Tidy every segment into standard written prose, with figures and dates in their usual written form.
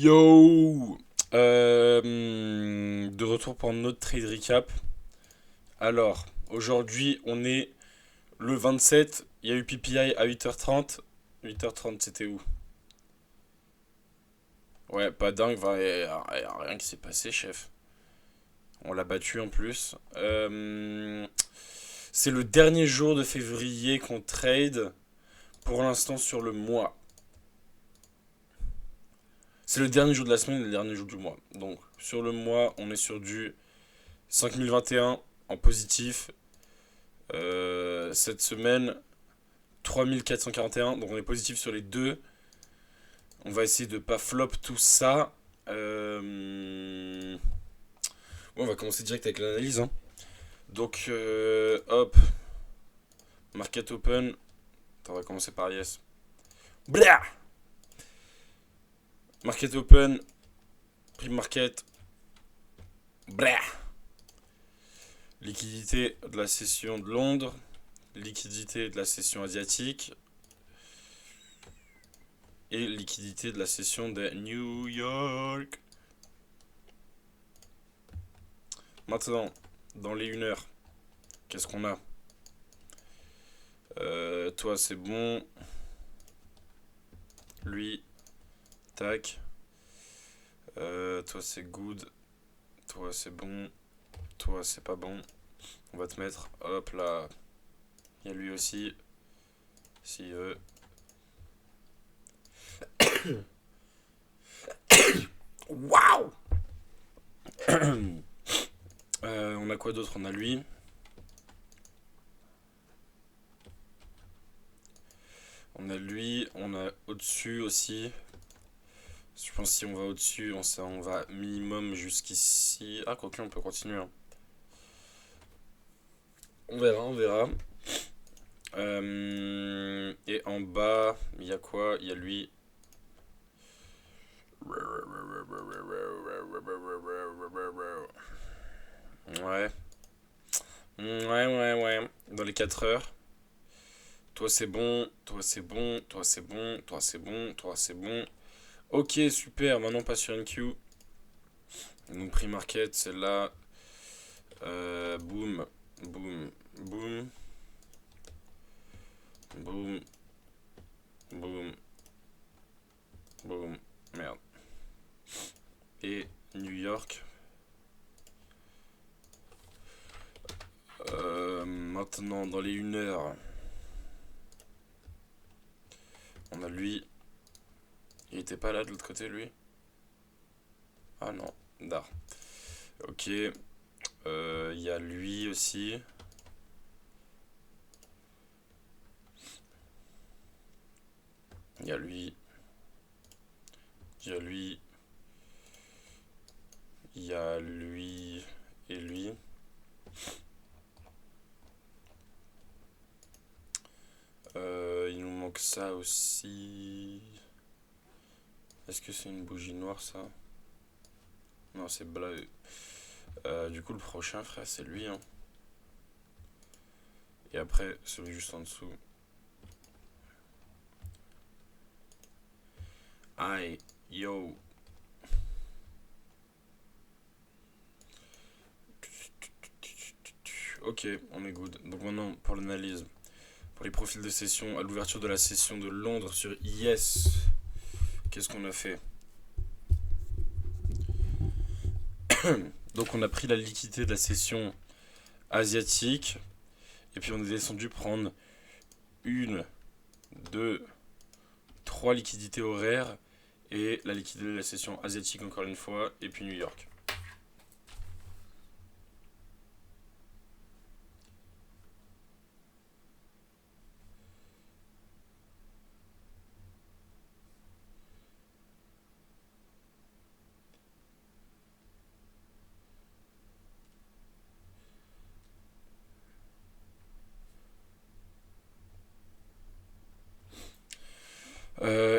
Yo De retour pour notre trade recap. Alors, aujourd'hui, on est le 27. Il y a eu PPI à 8h30. 8h30, c'était où? Ouais, pas dingue, y a rien qui s'est passé, chef. On l'a battu en plus. C'est le dernier jour de février qu'on trade. Pour l'instant, sur le mois. C'est le dernier jour de la semaine et le dernier jour du mois. Donc, sur le mois, on est sur du 5021 en positif. Cette semaine, 3441. Donc, on est positif sur les deux. On va essayer de pas flop tout ça. On va commencer direct avec l'analyse, hein. Donc, hop. Market open. Attends, on va commencer par yes. Blah. Market open. Prime market. Blah. Liquidité de la session de Londres. Liquidité de la session asiatique. Et liquidité de la session de New York. Maintenant, dans les 1 heure, qu'est-ce qu'on a? Toi, c'est bon. Lui, tac. Toi, c'est good. Toi, c'est bon. Toi, c'est pas bon. On va te mettre, hop là. Il y a lui aussi, s'il veut. Waouh. On a quoi d'autre? On a lui. On a lui. On a au-dessus aussi. Je pense que si on va au-dessus, on va minimum jusqu'ici. Ah, quoique, on peut continuer, hein. On verra, on verra. Et en bas, il y a quoi? Il y a lui. Ouais. Ouais. Dans les 4 heures. Toi c'est bon, toi c'est bon, toi c'est bon, toi c'est bon, toi c'est bon. Ok, super, maintenant on passe sur une queue. Donc prix market, c'est là. Boom, boom, boom. Boom, boom, boom. Merde. Et New York. Maintenant, dans les 1 heure, on a lui. Il était pas là de l'autre côté, lui? Ah non, Dar. Ok. Il y a lui aussi. Il y a lui. Il y a lui. Il y a lui et lui. Il nous manque ça aussi. Est-ce que c'est une bougie noire ça? Non, c'est bleu. Du coup, le prochain, frère, c'est lui, hein. Et après, celui juste en dessous. Aïe, yo. Ok, on est good. Donc maintenant, pour l'analyse. Pour les profils de session, à l'ouverture de la session de Londres sur IS, qu'est-ce qu'on a fait? Donc on a pris la liquidité de la session asiatique. Et puis on est descendu prendre une, deux, trois liquidités horaires. Et la liquidité de la session asiatique encore une fois. Et puis New York.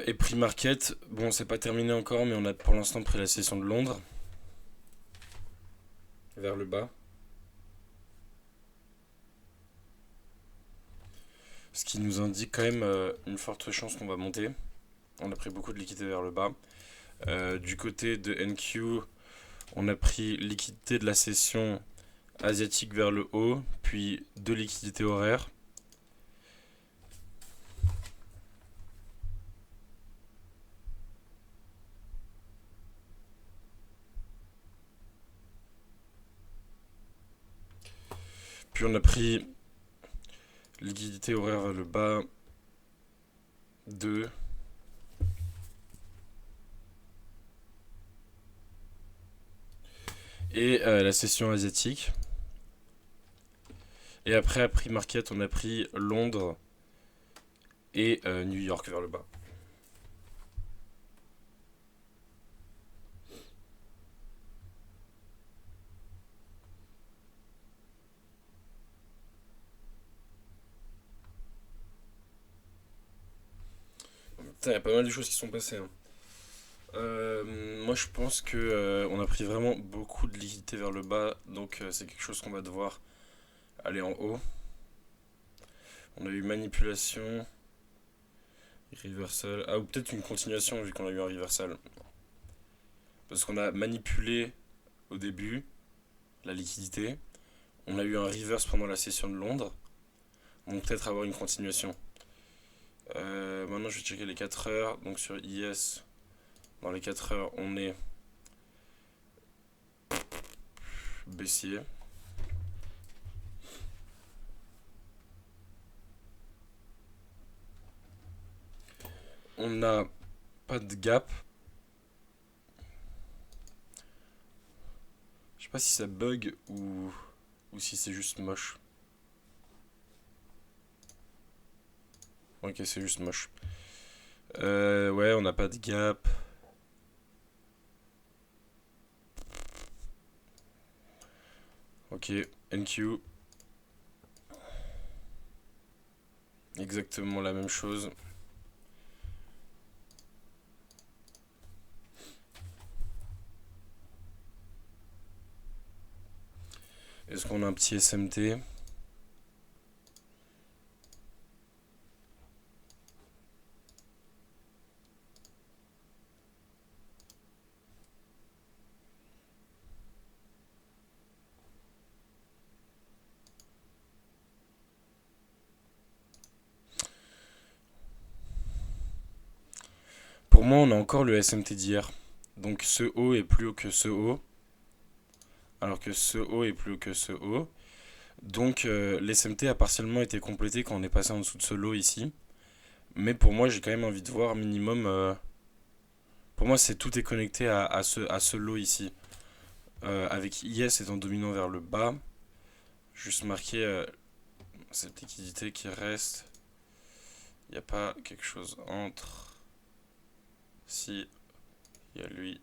Et prix market, bon c'est pas terminé encore mais on a pour l'instant pris la session de Londres. Vers le bas. Ce qui nous indique quand même une forte chance qu'on va monter. On a pris beaucoup de liquidité vers le bas. Du côté de NQ, on a pris liquidité de la session asiatique vers le haut, puis deux liquidités horaires. Puis on a pris liquidité horaire vers le bas, 2. Et la session asiatique. Et après, à prix market, on a pris Londres et New York vers le bas. Putain, il y a pas mal de choses qui sont passées, hein. Moi, je pense que on a pris vraiment beaucoup de liquidités vers le bas, donc c'est quelque chose qu'on va devoir aller en haut. On a eu manipulation, reversal, ou peut-être une continuation vu qu'on a eu un reversal. Parce qu'on a manipulé au début la liquidité, on a eu un reverse pendant la session de Londres, donc peut-être avoir une continuation. Maintenant, je vais checker les 4 heures, donc sur IS. Dans les 4 heures, on est baissier. On n'a pas de gap. Je sais pas si ça bug ou si c'est juste moche. Ok, c'est juste moche. Ouais, on n'a pas de gap. Ok, NQ. Exactement la même chose. Est-ce qu'on a un petit SMT? Pour moi, on a encore le SMT d'hier. Donc ce haut est plus haut que ce haut. Alors que ce haut est plus haut que ce haut. Donc l'SMT a partiellement été complété quand on est passé en dessous de ce low ici. Mais pour moi, j'ai quand même envie de voir minimum. Pour moi, tout est connecté à ce low ici. Avec IS étant dominant vers le bas. Juste marquer cette liquidité qui reste. Il n'y a pas quelque chose entre. Si, il y a lui.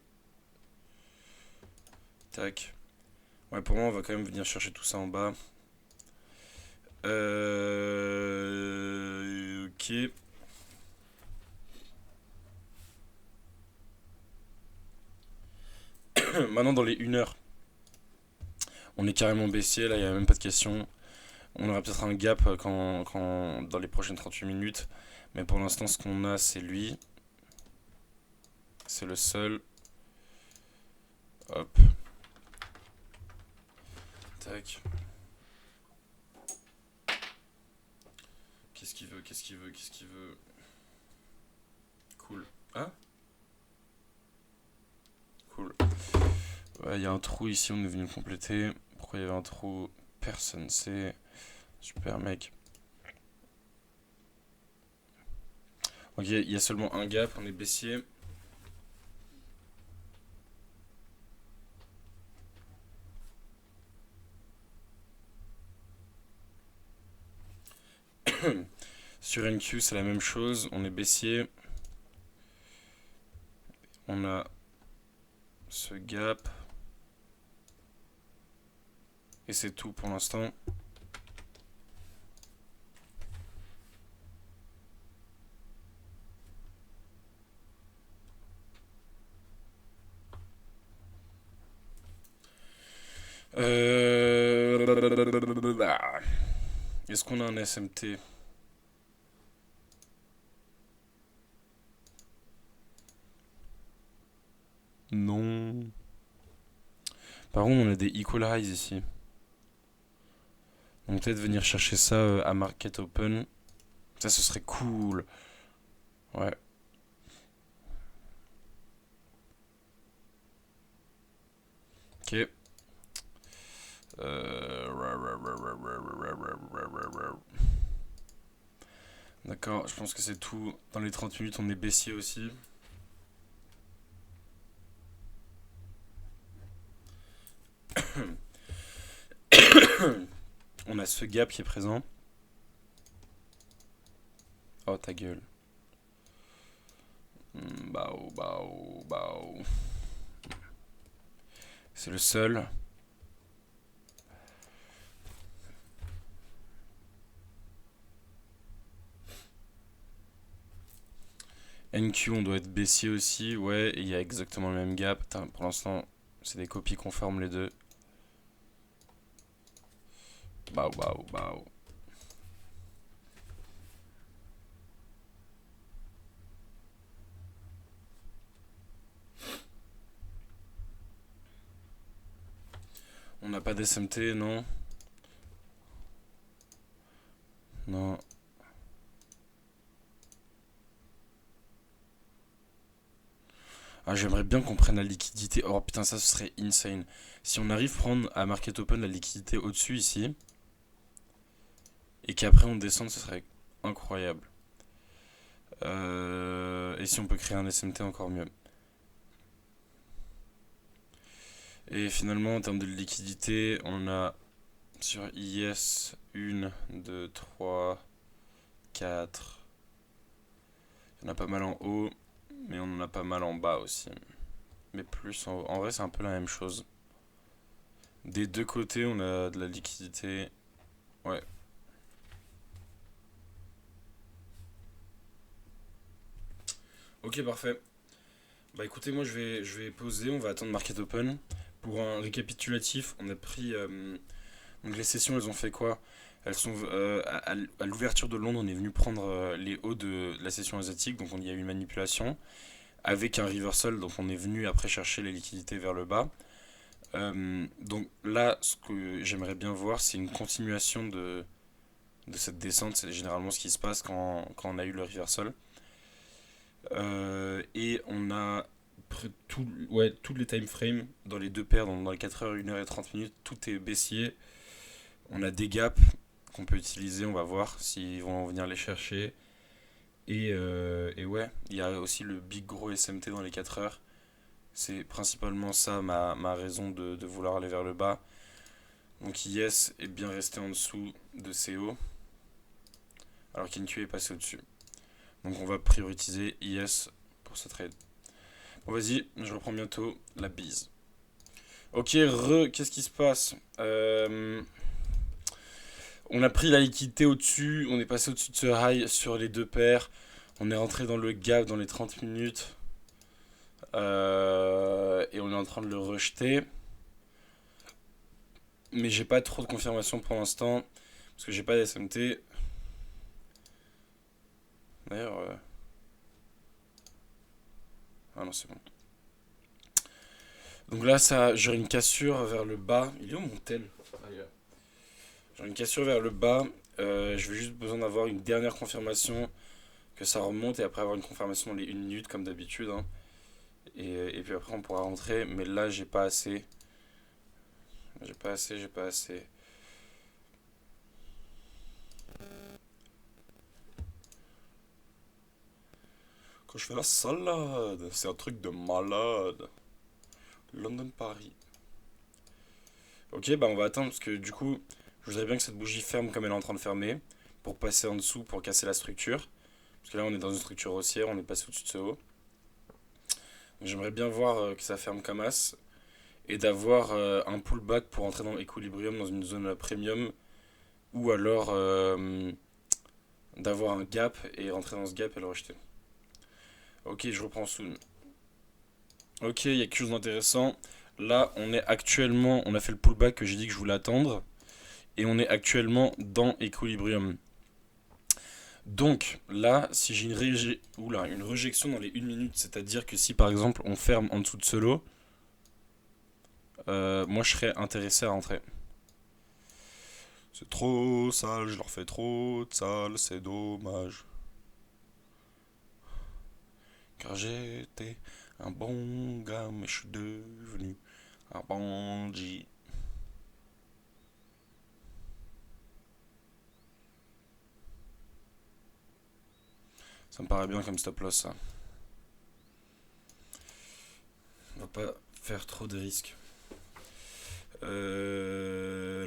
Tac. Ouais, pour moi, on va quand même venir chercher tout ça en bas. Ok. Maintenant, dans les 1 heure, on est carrément baissier. Là, il n'y a même pas de question. On aura peut-être un gap dans les prochaines 38 minutes. Mais pour l'instant, ce qu'on a, c'est lui. C'est le seul. Hop. Tac. Qu'est-ce qu'il veut? Qu'est-ce qu'il veut? Qu'est-ce qu'il veut? Cool. Ah? Cool. Ouais, il y a un trou ici, on est venu le compléter. Pourquoi il y avait un trou? Personne sait. Super mec. Ok, il y a seulement un gap, on est baissier. Sur NQ, c'est la même chose, on est baissier. On a ce gap. Et c'est tout pour l'instant. Est-ce qu'on a un SMT? Non. Par contre, on a des equal highs ici. Donc peut-être venir chercher ça à market open. Ça, ce serait cool. Ouais. Ok. D'accord, je pense que c'est tout. Dans les 30 minutes, on est baissier aussi. On a ce gap qui est présent. Oh, ta gueule. Bao, bao, bao. C'est le seul. NQ, on doit être baissier aussi. Ouais, et il y a exactement le même gap. Putain, pour l'instant, c'est des copies conformes les deux. Bao, bao, bao. On n'a pas d'SMT, non? Non. Ah, j'aimerais bien qu'on prenne la liquidité. Oh putain, ça ce serait insane. Si on arrive à prendre à Market Open la liquidité au-dessus ici, et qu'après on descende, ce serait incroyable. Et si on peut créer un SMT, encore mieux. Et finalement, en termes de liquidité, on a sur IS 1, 2, 3, 4. Il y en a pas mal en haut, mais on en a pas mal en bas aussi. Mais plus en haut. En vrai, c'est un peu la même chose. Des deux côtés, on a de la liquidité. Ouais. Ok, parfait. Bah écoutez, moi je vais poser, on va attendre Market Open. Pour un récapitulatif, on a pris. Donc les sessions, elles ont fait quoi? Elles sont à l'ouverture de Londres, on est venu prendre les hauts de la session asiatique, donc il y a eu une manipulation avec un reversal, donc on est venu après chercher les liquidités vers le bas. Donc là, ce que j'aimerais bien voir, c'est une continuation de cette descente. C'est généralement ce qui se passe quand on a eu le reversal. Et on a tous les time frames dans les deux paires, dans les 4 heures, 1 heure et 30 minutes, tout est baissier. On a des gaps qu'on peut utiliser, on va voir s'ils vont venir les chercher. Et ouais, il y a aussi le big gros SMT dans les 4 heures. C'est principalement ça ma raison de vouloir aller vers le bas. Donc IS est bien resté en dessous de CO, alors qu'NQ est passé au-dessus. Donc on va prioriser IS pour ce trade. Bon vas-y, je reprends bientôt, la bise. Ok, qu'est-ce qui se passe? On a pris la liquidité au-dessus, on est passé au-dessus de ce high sur les deux paires. On est rentré dans le gap dans les 30 minutes. Et on est en train de le rejeter. Mais j'ai pas trop de confirmation pour l'instant. Parce que j'ai pas d'SMT. D'ailleurs. Ah non, c'est bon. Donc là, ça, j'aurai une cassure vers le bas. Il est où mon tel? J'aurai une cassure vers le bas. Je vais juste besoin d'avoir une dernière confirmation que ça remonte et après avoir une confirmation dans les 1 minute comme d'habitude. Hein. Et puis après on pourra rentrer. Mais là, j'ai pas assez. J'ai pas assez. Quand je fais la salade, c'est un truc de malade. London-Paris. Ok, bah on va attendre parce que du coup, je voudrais bien que cette bougie ferme comme elle est en train de fermer pour passer en dessous pour casser la structure. Parce que là, on est dans une structure haussière, on est passé au-dessus de ce haut. Donc j'aimerais bien voir que ça ferme comme as et d'avoir un pullback pour entrer dans l'équilibrium dans une zone premium ou alors d'avoir un gap et rentrer dans ce gap et le rejeter. Ok, je reprends soon. Ok, il y a quelque chose d'intéressant. Là, on est actuellement, on a fait le pullback que j'ai dit que je voulais attendre. Et on est actuellement dans Equilibrium. Donc là, si j'ai une rejection dans les 1 minute, c'est-à-dire que si par exemple on ferme en dessous de ce lot, moi je serais intéressé à rentrer. C'est trop sale, je leur fais trop de sale, c'est dommage. Car j'étais un bon gars, mais je suis devenu un bandit. Ça me paraît bien comme stop loss ça. On va pas faire trop de risques.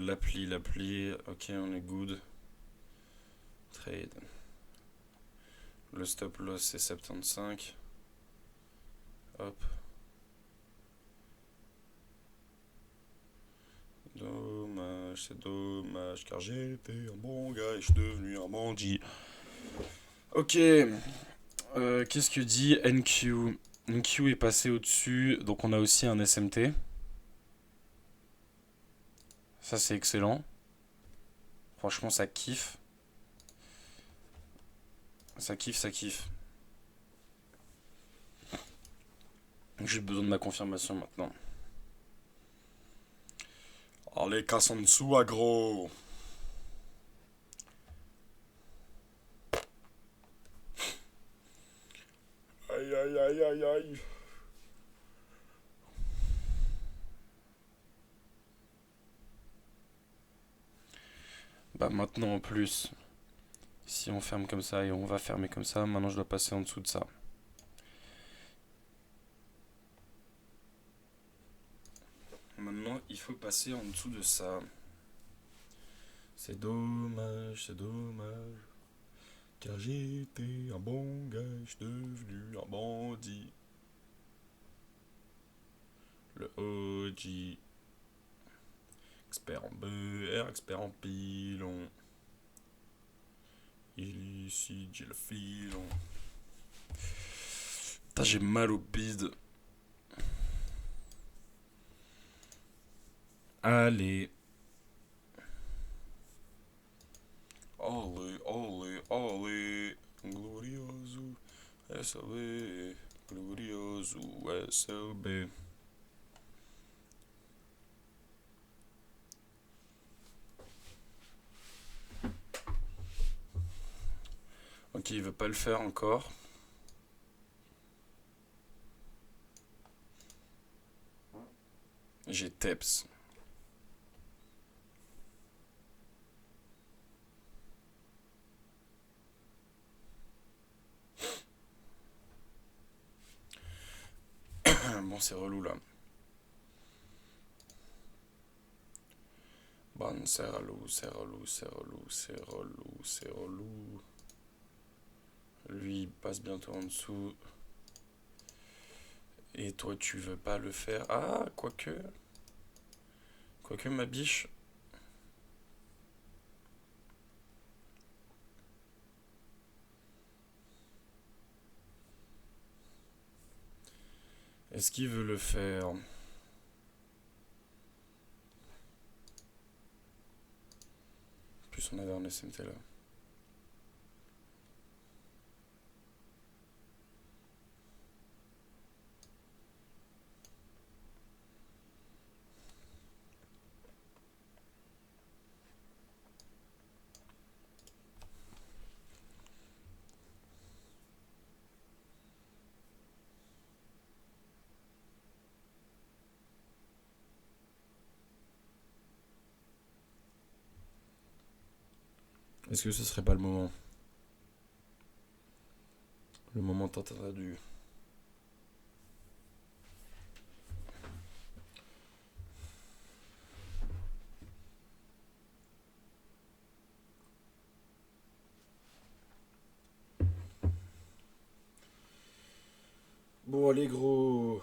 L'appli, ok on est good. Trade. Le stop loss c'est 75. Hop. Dommage, c'est dommage, car j'étais un bon gars et je suis devenu un bandit. Ok, qu'est-ce que dit NQ? NQ est passé au-dessus, donc on a aussi un SMT. Ça c'est excellent. Franchement ça kiffe. Ça kiffe, ça kiffe. J'ai besoin de ma confirmation maintenant. Allez, casse en dessous, aggro. Aïe, aïe, aïe, aïe, aïe. Bah maintenant en plus, si on ferme comme ça et on va fermer comme ça, maintenant je dois passer en dessous de ça. Maintenant il faut passer en dessous de ça. C'est dommage, c'est dommage. Car j'étais un bon gars, je suis devenu un bandit. Le OG. Expert en BR, expert en pilon. Ici, j'ai le filon. Putain, j'ai mal au bide. Allez. Allez, allez, allez. Glorioso SLB. Glorioso SLB. Ok, il veut pas le faire encore. J'ai TEPS. Bon, c'est relou là. Bon, c'est relou, c'est relou, c'est relou, c'est relou, c'est relou. Lui, il passe bientôt en dessous. Et toi, tu veux pas le faire? Ah, quoique. Quoique, ma biche. Est-ce qu'il veut le faire? En plus, on avait un SMT là. Est-ce que ce serait pas le moment? Le moment tant attendu. Bon, allez, gros.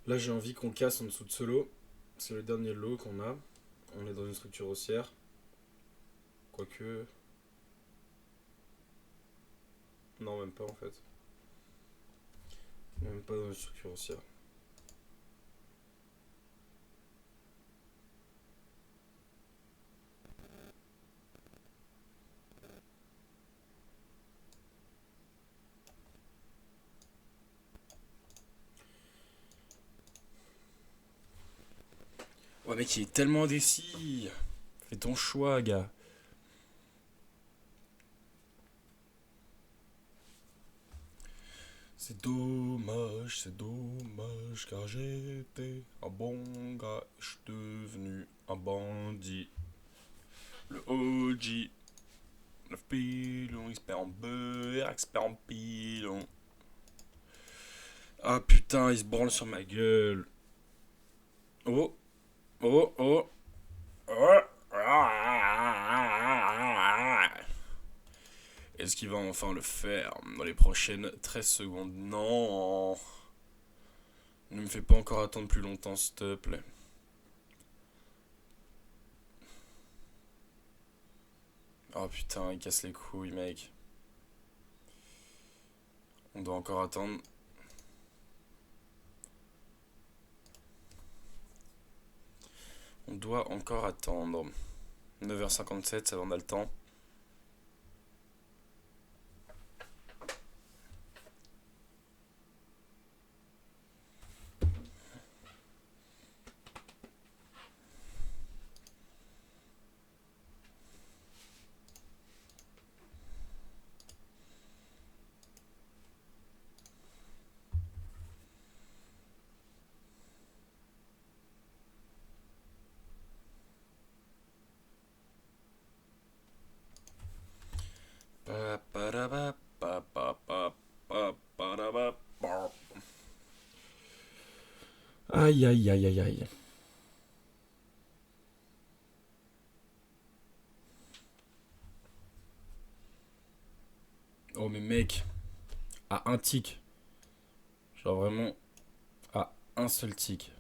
Là, j'ai envie qu'on casse en dessous de ce lot. C'est le dernier lot qu'on a. On est dans une structure haussière. Quoique... Non, même pas en fait. Même pas dans une structure haussière. Ouais, mec, il est tellement indécis. Fais ton choix, gars. C'est dommage, car j'étais un bon gars. Je suis devenu un bandit. Le OG. 9 pilons, expert en beurre, expert en pilons. Ah putain, il se branle sur ma gueule. Oh, oh, oh. Oh. Est-ce qu'il va enfin le faire dans les prochaines 13 secondes? Non. Ne me fais pas encore attendre plus longtemps, s'il te plaît. Oh putain, il casse les couilles, mec. On doit encore attendre. On doit encore attendre. 9h57, ça va, on a le temps. Aïe aïe aïe aïe aïe. Oh mais mec, à un tic. Genre vraiment à un seul tic.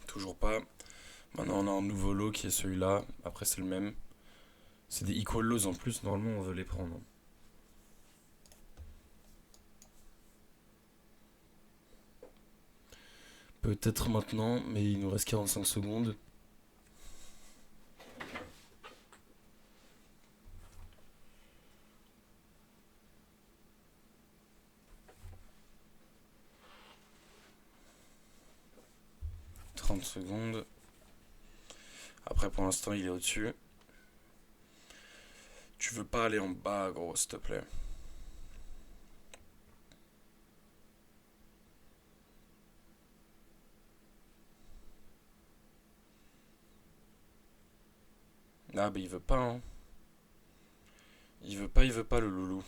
Toujours pas. Maintenant on a un nouveau lot qui est celui-là. Après c'est le même. C'est des equal lows en plus, normalement on veut les prendre. Peut-être maintenant, mais il nous reste 45 secondes. Secondes. Après, pour l'instant, il est au-dessus. Tu veux pas aller en bas, gros, s'il te plaît. Ah, bah il veut pas, hein. Il veut pas, le loulou.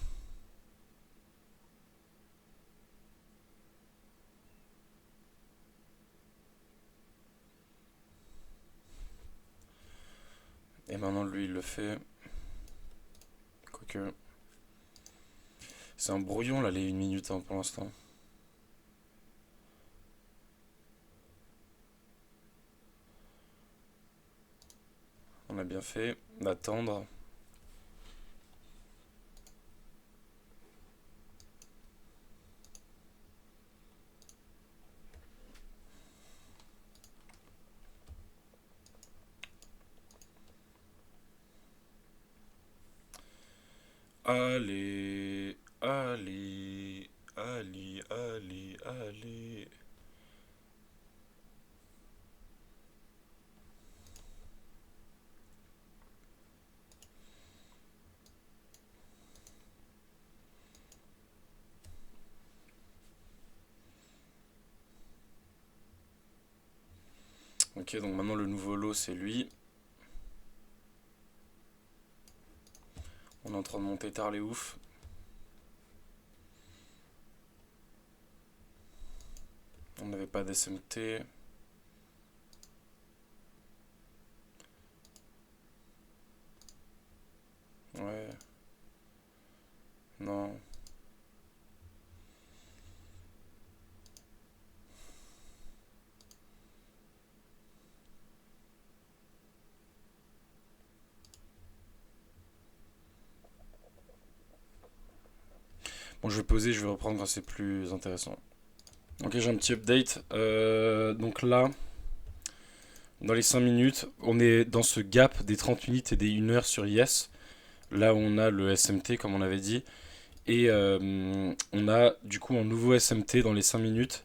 Et maintenant, lui, il le fait. Quoique. C'est un brouillon, là, les 1 minute, hein, pour l'instant. On a bien fait d'attendre. Allez, allez, allez, allez, allez. Ok, donc maintenant le nouveau lot c'est lui. On est en train de monter tard les ouf. On n'avait pas d'SMT. Ouais. Non. Bon, je vais poser, je vais reprendre quand c'est plus intéressant. Ok, j'ai un petit update. Donc là, dans les 5 minutes, on est dans ce gap des 30 minutes et des 1 heure sur Yes. Là où on a le SMT, comme on avait dit. Et on a du coup un nouveau SMT dans les 5 minutes.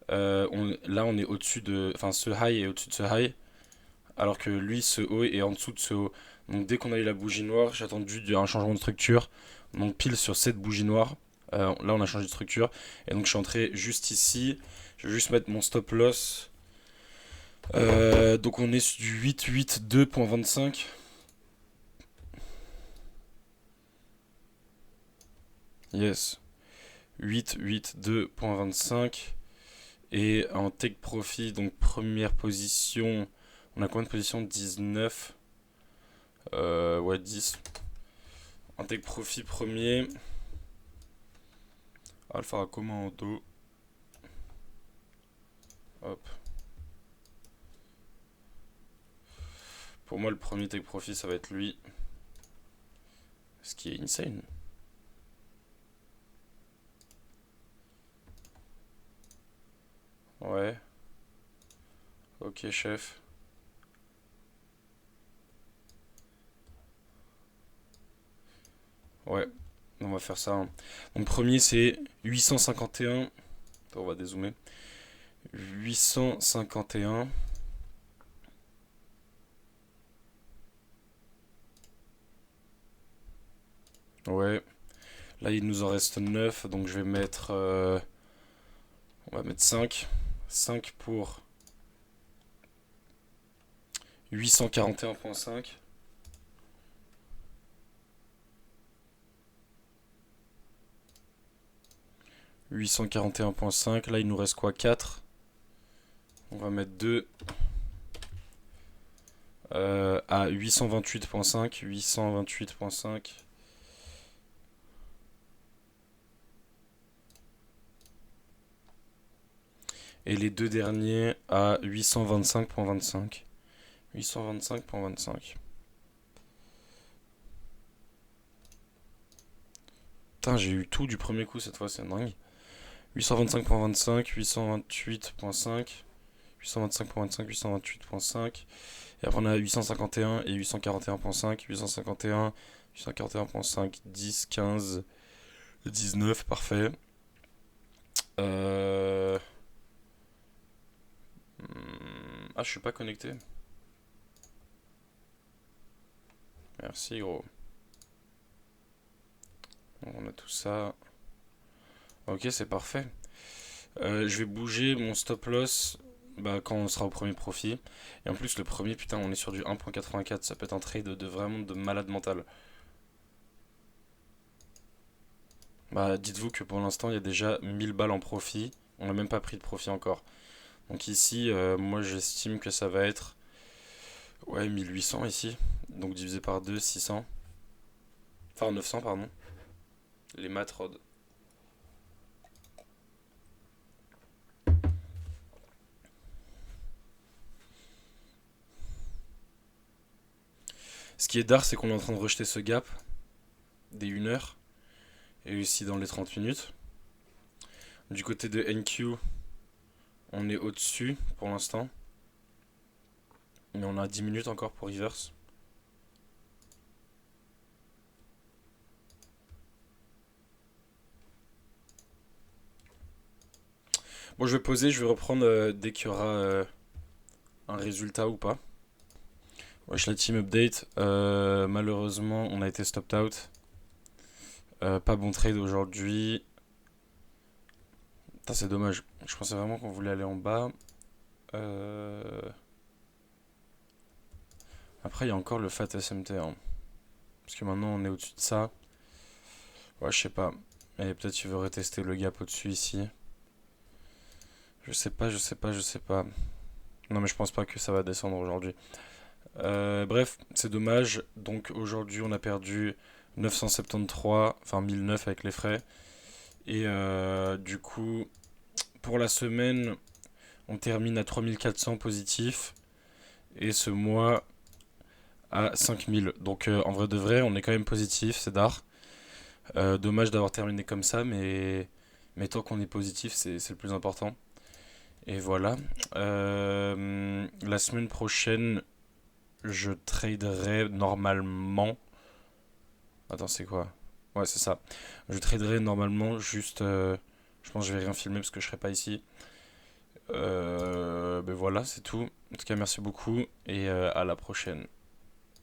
Là, on est au-dessus de. Enfin, ce high est au-dessus de ce high. Alors que lui, ce haut est en dessous de ce haut. Donc dès qu'on a eu la bougie noire, j'ai attendu un changement de structure. Donc pile sur cette bougie noire. Là, on a changé de structure. Et donc je suis entré juste ici. Je vais juste mettre mon stop loss. Donc on est sur du 882.25. Yes. 882.25. Et en take profit, donc première position. On a combien de positions? 19. Ouais, 10. En take profit premier. Alpha Commando. Hop. Pour moi, le premier take profit, ça va être lui. Ce qui est insane. Ouais. Ok, chef. Ouais. On va faire ça, hein. Donc, premier, c'est 851. Attends, on va dézoomer. 851. Ouais. Là, il nous en reste 9. Donc, je vais mettre. On va mettre 5. 5 pour 841.5. 841.5. Là, il nous reste quoi? 4. On va mettre 2 à 828.5. 828.5. Et les deux derniers à 825.25. 825.25. Putain, j'ai eu tout du premier coup cette fois, c'est dingue. 825.25, 828.5, 825.25, 828.5. Et après on a 851 et 841.5, 851, 841.5, 10, 15, 19, parfait. Ah, je suis pas connecté. Merci, gros. Donc, on a tout ça. Ok, c'est parfait. Je vais bouger mon stop loss quand on sera au premier profit. Et en plus, le premier, putain, on est sur du 1.84. Ça peut être un trade de vraiment de malade mental. Bah, dites-vous que pour l'instant, il y a déjà 1000 balles en profit. On n'a même pas pris de profit encore. Donc ici, moi, j'estime que ça va être... Ouais, 1800 ici. Donc divisé par 2, 600. Enfin, 900, pardon. Les matrod. Ce qui est d'art, c'est qu'on est en train de rejeter ce gap des 1 heure. Et aussi dans les 30 minutes. Du côté de NQ, on est au-dessus pour l'instant. Mais on a 10 minutes encore pour reverse. Bon, je vais poser, je vais reprendre dès qu'il y aura un résultat ou pas. Wesh, la team update. Malheureusement, on a été stopped out. Pas bon trade aujourd'hui. Putain, c'est dommage. Je pensais vraiment qu'on voulait aller en bas. Après, il y a encore le Fat SMT, hein. Parce que maintenant, on est au-dessus de ça. Ouais, je sais pas. Et peut-être tu veux retester le gap au-dessus ici. Je sais pas, je sais pas, je sais pas. Non, mais je pense pas que ça va descendre aujourd'hui. Bref, c'est dommage. Donc aujourd'hui, on a perdu 973, enfin 1009 avec les frais. Et du coup, pour la semaine, on termine à 3400 positifs. Et ce mois à 5000. Donc en vrai de vrai, on est quand même positif, c'est d'art. Dommage d'avoir terminé comme ça, mais tant qu'on est positif, c'est le plus important. Et voilà. La semaine prochaine, je traderai normalement. Attends, c'est quoi? Ouais, c'est ça. Je traderai normalement juste. Je pense que je vais rien filmer parce que je serai pas ici. Ben voilà, c'est tout. En tout cas, merci beaucoup et à la prochaine.